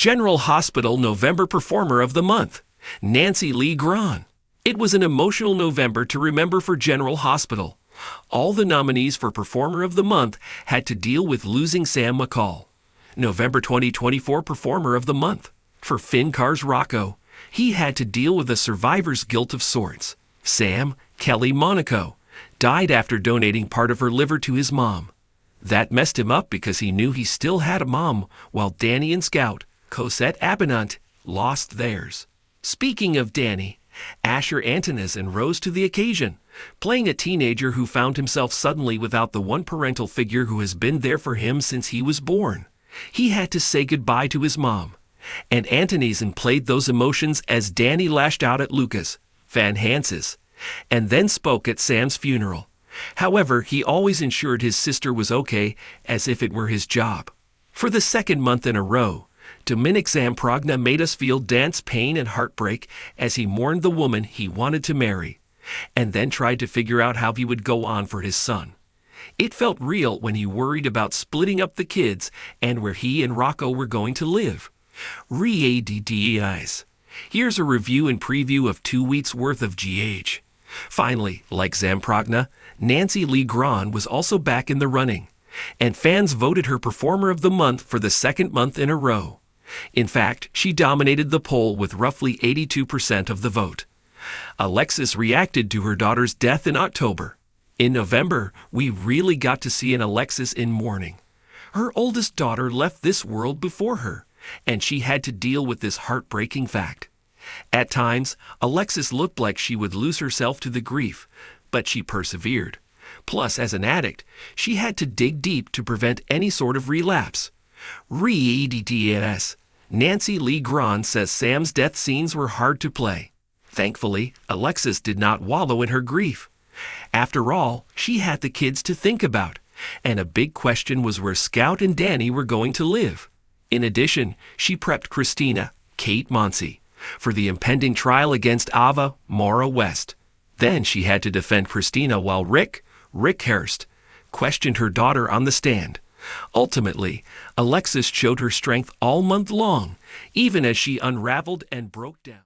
General Hospital November Performer of the Month, Nancy Lee Grahn. It was an emotional November to remember for General Hospital. All the nominees for Performer of the Month had to deal with losing Sam McCall. November 2024 Performer of the Month. For Finn Carr's Rocco, he had to deal with a survivor's guilt of sorts. Sam, Kelly Monaco, died after donating part of her liver to his mom. That messed him up because he knew he still had a mom, while Danny and Scout, Cosette Abinant, lost theirs. Speaking of Danny, Asher Antoneson rose to the occasion, playing a teenager who found himself suddenly without the one parental figure who has been there for him since he was born. He had to say goodbye to his mom, and Antoneson played those emotions as Danny lashed out at Lucas Van Hanses, and then spoke at Sam's funeral. However, he always ensured his sister was okay, as if it were his job. For the second month in a row, Dominic Zamprogna made us feel dance pain and heartbreak as he mourned the woman he wanted to marry, and then tried to figure out how he would go on for his son. It felt real when he worried about splitting up the kids and where he and Rocco were going to live. Re-ADDEIs. Here's a review and preview of 2 weeks worth of GH. Finally, like Zamprogna, Nancy Lee Grahn was also back in the running, and fans voted her Performer of the Month for the second month in a row. In fact, she dominated the poll with roughly 82% of the vote. Alexis reacted to her daughter's death in October. In November, we really got to see an Alexis in mourning. Her oldest daughter left this world before her, and she had to deal with this heartbreaking fact. At times, Alexis looked like she would lose herself to the grief, but she persevered. Plus, as an addict, she had to dig deep to prevent any sort of relapse. Re-ADDES. Nancy Lee Grahn says Sam's death scenes were hard to play. Thankfully, Alexis did not wallow in her grief. After all, she had the kids to think about, and a big question was where Scout and Danny were going to live. In addition, she prepped Christina, Kate Monsey, for the impending trial against Ava Maura West. Then she had to defend Christina while Rick Hurst, questioned her daughter on the stand. Ultimately, Alexis showed her strength all month long, even as she unraveled and broke down.